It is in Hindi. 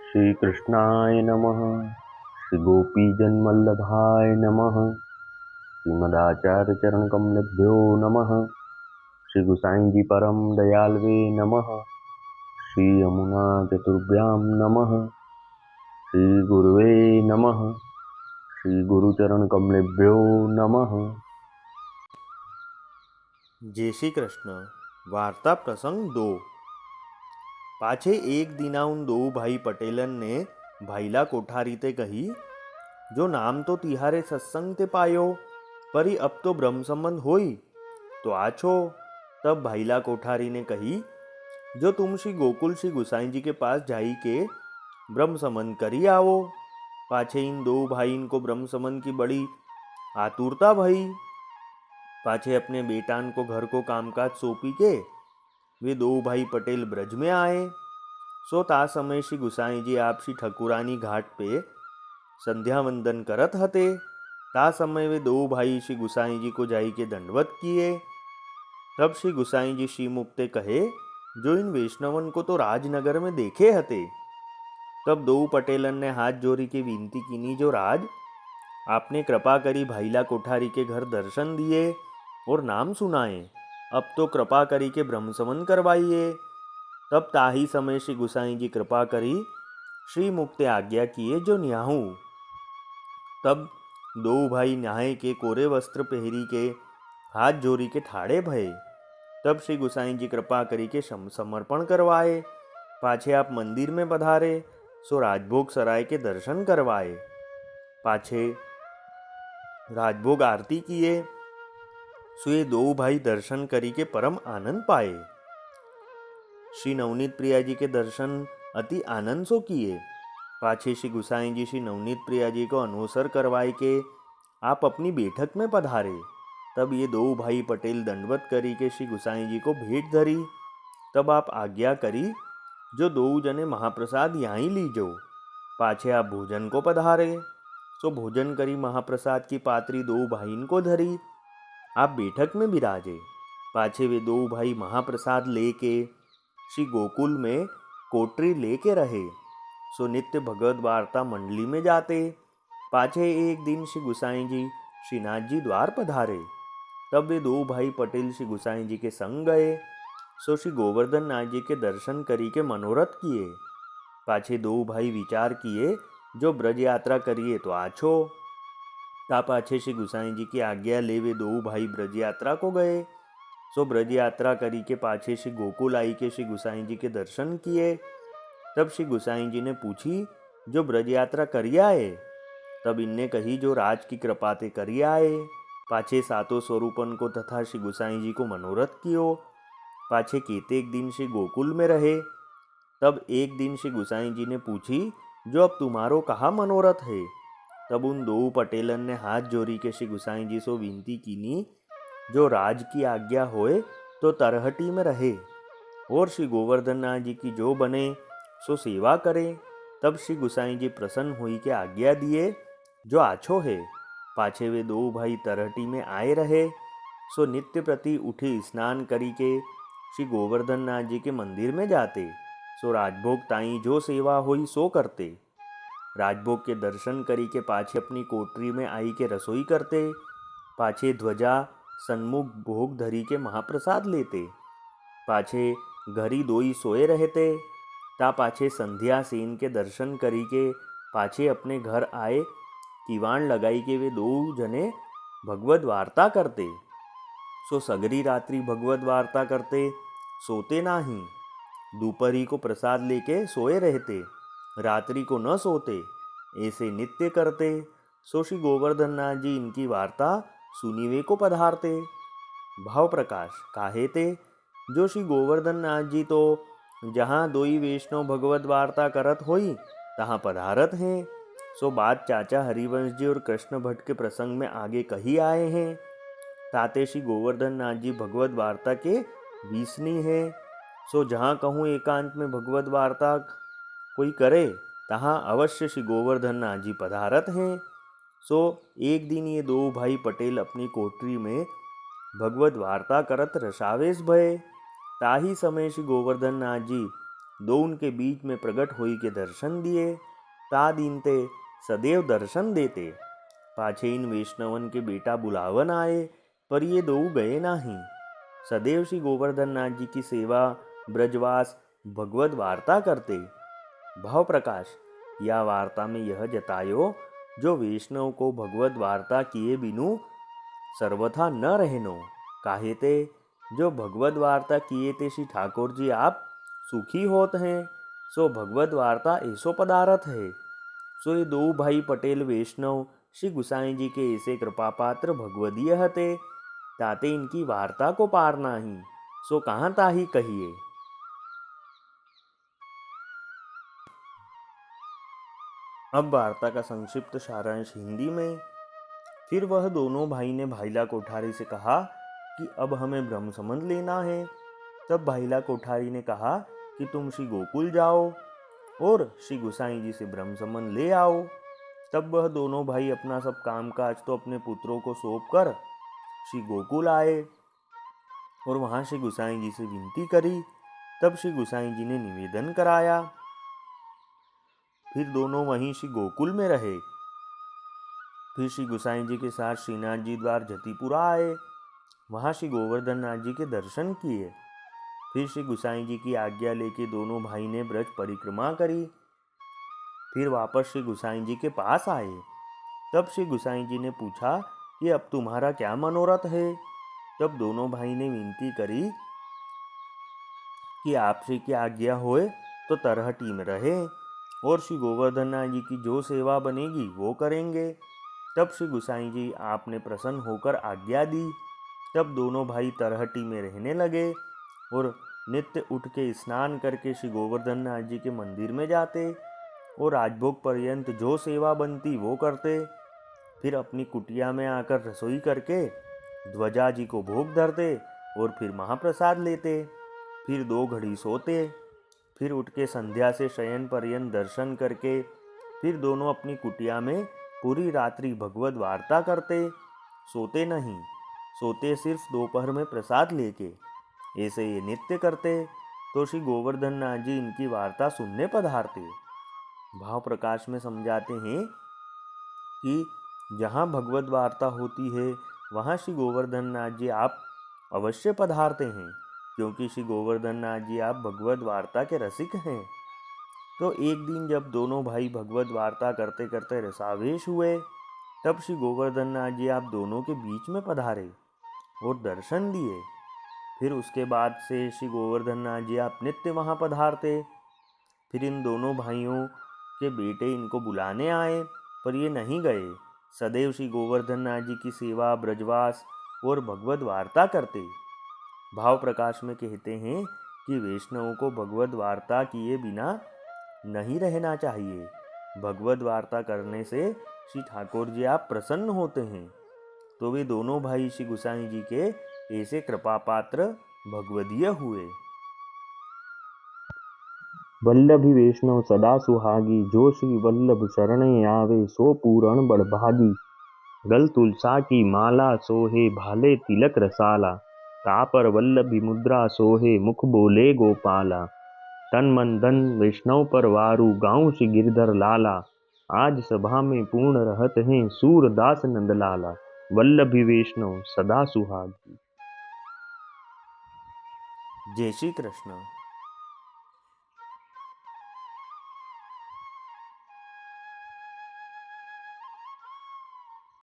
श्री कृष्णाय नमः। श्री गोपीजनवल्लभाय नमः। श्रीमदाचार्य चरण कमलेभ्यो नमः। श्री गुसाई जी परम दयालवे नमः। श्री यमुना चतुर्भ्यां नमः। श्री गुरुवे नमः। श्री गुरुचरण कमलेभ्यो नमः। जय श्री कृष्ण। वार्ता प्रसंग 2। पाछे एक दिनाउन दो भाई पटेलन ने भाईला कोठारी ते कही, जो नाम तो तिहारे सत्संग ते पायो, परी अब तो ब्रह्म संबंध होई, तो आछो। तब भाईला कोठारी ने कही, जो तुम श्री गोकुल श्री गुसाई जी के पास जाई के ब्रह्म संबंध करी आवो। पाछे इन दो भाई को ब्रह्म संबंध की बड़ी आतुरता भई। पाछे अपने बेटान को घर को कामकाज सौंपी के वे दो भाई पटेल ब्रज में आए। सो ता समय श्री गुसाई जी आप श्री ठकुरानी घाट पे संध्या वंदन करत हते। ता समय वे दो भाई श्री गुसाई जी को जाई के दंडवत किए। तब श्री गुसाई जी श्री मुक्ते कहे, जो इन वैष्णवन को तो राजनगर में देखे हते। तब दो पटेलन ने हाथ जोड़ी के विनती कीनी, जो राज आपने कृपा करी भाईला कोठारी के घर दर्शन दिए और नाम सुनाए, अब तो कृपा करी के ब्रह्म समन करवाइए। तब ताही समय श्री गुसाई जी कृपा करी श्री मुक्ते आज्ञा किए, जो न्याहू। तब दो भाई न्याय के कोरे वस्त्र पहरी के हाथ जोड़ी के ठाड़े भये। तब श्री गुसाई जी कृपा करी के समर्पण करवाए। पाछे आप मंदिर में पधारे, सो राजभोग सराय के दर्शन करवाए। पाछे राजभोग आरती किए, सो ये दो भाई दर्शन करी के परम आनंद पाए। श्री नवनीत प्रिया जी के दर्शन अति आनंद सो किए। पाछे श्री गुसाई जी श्री नवनीत प्रिया जी को अनवसर करवाए के आप अपनी बैठक में पधारे। तब ये दो भाई पटेल दंडवत करी के श्री गुसाई जी को भेंट धरी। तब आप आज्ञा करी, जो दो जने महाप्रसाद यहाँ ही लीजो। पाछे आप भोजन को पधारे, सो भोजन करी महाप्रसाद की पात्री दो भाईन को धरी। आप बैठक में बिराजे। पाछे वे दो भाई महाप्रसाद लेके श्री गोकुल में कोटरी लेके रहे। सो नित्य भगवत वार्ता मंडली में जाते। पाछे एक दिन श्री गुसाई जी श्रीनाथ जी द्वार पधारे। तब वे दो भाई पटेल श्री गुसाई जी के संग गए। सो श्री गोवर्धन नाथ जी के दर्शन करी के मनोरथ किए। पाछे दो भाई विचार किए, जो ब्रज यात्रा करिए तो आछो। ता पाछे श्री गुसाई जी की आज्ञा ले वे दो भाई ब्रज यात्रा को गए। सो ब्रज यात्रा करी के पाछे श्री गोकुल आई के श्री गुसाई जी के दर्शन किए। तब श्री गुसाई जी ने पूछी, जो ब्रज यात्रा करिया आए। तब इनने कही, जो राज की कृपा ते करिया आए। पाछे सातों स्वरूपन को तथा श्री गुसाई जी को मनोरथ कियो। पाछे केतेक दिन श्री गोकुल में रहे। तब एक दिन श्री गुसाई जी ने पूछी, जो अब तुम्हारो कहा मनोरथ है। तब उन दो पटेलन ने हाथ जोड़ी के श्री गुसाई जी से विनती कीनी, जो राज की आज्ञा होए तो तरहटी में रहे और श्री गोवर्धन नाथ जी की जो बने सो सेवा करे। तब श्री गुसाई जी प्रसन्न हुई के आज्ञा दिए, जो आछो है। पाछे वे दो भाई तरहटी में आए रहे। सो नित्य प्रति उठे स्नान करी के श्री गोवर्धन नाथ जी के मंदिर में जाते। सो राजभोग ताई जो सेवा हुई सो करते। राजभोग के दर्शन करी के पाछे अपनी कोठरी में आई के रसोई करते। पाछे ध्वजा सन्मुख भोग धरी के महाप्रसाद लेते। पाछे घरी दोई सोए रहते। ता पाछे संध्या सेन के दर्शन करी के पाछे अपने घर आए, किवाण लगाई के वे दो जने भगवत वार्ता करते। सो सगरी रात्रि भगवत वार्ता करते, सोते नाही। दोपहरी को प्रसाद लेके सोए रहते, रात्रि को न सोते। ऐसे नित्य करते। सो श्री गोवर्धन नाथ जी इनकी वार्ता सुनीवे को पधारते। भाव प्रकाश काहे ते, जो श्री गोवर्धन नाथ जी तो जहाँ दोई वैष्णव भगवत वार्ता करत होई तहाँ पधारत हैं। सो बात चाचा हरिवंश जी और कृष्ण भट्ट के प्रसंग में आगे कही आए हैं। ताते श्री गोवर्धन नाथ जी भगवत वार्ता के विष्णी है। सो जहाँ कहूँ एकांत में भगवत वार्ता कोई करे, तहाँ अवश्य श्री गोवर्धन नाथ जी पधारत हैं। सो एक दिन ये दो भाई पटेल अपनी कोठरी में भगवत वार्ता करत रसावेश भये। ताही समय श्री गोवर्धन नाथ जी दो उनके बीच में प्रगट होई के दर्शन दिए। ता दीन ते सदैव दर्शन देते। पाछे इन वैष्णवन के बेटा बुलावन आए, पर ये दो गए नहीं। सदैव श्री गोवर्धन नाथ जी की सेवा, ब्रजवास, भगवत वार्ता करते। भाव प्रकाश या वार्ता में यह जतायो, जो वैष्णव को भगवत वार्ता किए बिनु सर्वथा न रहनो। काहे ते जो भगवत वार्ता किए ते श्री ठाकुर जी आप सुखी होत हैं। सो भगवत वार्ता ऐसो पदारथ है। सो ये दो भाई पटेल वैष्णव श्री गुसाई जी के ऐसे कृपा पात्र भगवदीय हते, ताते इनकी वार्ता को पार नाही। सो कहाँ ताही कहिए। अब वार्ता का संक्षिप्त सारांश हिंदी में। फिर वह दोनों भाई ने भाईला कोठारी से कहा कि अब हमें ब्रह्म संबंध लेना है। तब भाईला कोठारी ने कहा कि तुम श्री गोकुल जाओ और श्री गुसाई जी से ब्रह्म संबंध ले आओ। तब वह दोनों भाई अपना सब कामकाज तो अपने पुत्रों को सौंप कर श्री गोकुल आए और वहां श्री गुसाई जी से विनती करी। तब श्री गुसाई जी ने निवेदन कराया। फिर दोनों वहीं श्री गोकुल में रहे। फिर श्री गुसाई जी के साथ श्रीनाथ जी द्वार जतिपुरा आए। वहां श्री गोवर्धन नाथ जी के दर्शन किए। फिर श्री गुसाई जी की आज्ञा लेके दोनों भाई ने ब्रज परिक्रमा करी। फिर वापस श्री गुसाई जी के पास आए। तब श्री गुसाई जी ने पूछा कि अब तुम्हारा क्या मनोरथ है। तब दोनों भाई ने विनती करी कि आपसे की आज्ञा होए तो तरहटी में रहे और श्री गोवर्धन नाथ जी की जो सेवा बनेगी वो करेंगे। तब श्री गुसाई जी आपने प्रसन्न होकर आज्ञा दी। तब दोनों भाई तरहटी में रहने लगे और नित्य उठ के स्नान करके श्री गोवर्धन नाथ जी के मंदिर में जाते और राजभोग पर्यंत जो सेवा बनती वो करते। फिर अपनी कुटिया में आकर रसोई करके ध्वजा जी को भोग धरते और फिर महाप्रसाद लेते। फिर 2 घड़ी सोते। फिर उठ के संध्या से शयन पर्यंत दर्शन करके फिर दोनों अपनी कुटिया में पूरी रात्रि भगवत वार्ता करते। सोते नहीं, सोते सिर्फ दोपहर में प्रसाद लेके। ऐसे ये नित्य करते। तो श्री गोवर्धन नाथ जी इनकी वार्ता सुनने पधारते। भाव प्रकाश में समझाते हैं कि जहाँ भगवत वार्ता होती है वहाँ श्री गोवर्धन नाथ जी आप अवश्य पधारते हैं, क्योंकि श्री गोवर्धन नाथ जी आप भगवत वार्ता के रसिक हैं। तो एक दिन जब दोनों भाई भगवत वार्ता करते करते रसावेश हुए, तब श्री गोवर्धन नाथ जी आप दोनों के बीच में पधारे और दर्शन दिए। फिर उसके बाद से श्री गोवर्धन नाथ जी आप नित्य वहाँ पधारते। फिर इन दोनों भाइयों के बेटे इनको बुलाने आए, पर ये नहीं गए। सदैव श्री गोवर्धन नाथ जी की सेवा, ब्रजवास और भगवत वार्ता करते। भाव प्रकाश में कहते हैं कि वैष्णवों को भगवत वार्ता किए बिना नहीं रहना चाहिए। भगवत वार्ता करने से श्री ठाकुर जी आप प्रसन्न होते हैं। तो वे दोनों भाई श्री गुसाई जी के ऐसे कृपा पात्र भगवदीय हुए। वल्लभी वैष्णव सदा सुहागी, जो श्री वल्लभ शरणे आवे सो पूरण बड़भागी। गल तुलसा की माला सोहे, भाले तिलक रसाला। तापर वल्लभी मुद्रा सोहे, मुख बोले गोपाला। तन मन धन वैष्णव पर वारू, गाँव श्री गिरधर लाला। आज सभा में पूर्ण रहत हैं, सूरदास नंदलाला। वल्लभी वैष्णव सदा सुहागी। जय श्री कृष्ण।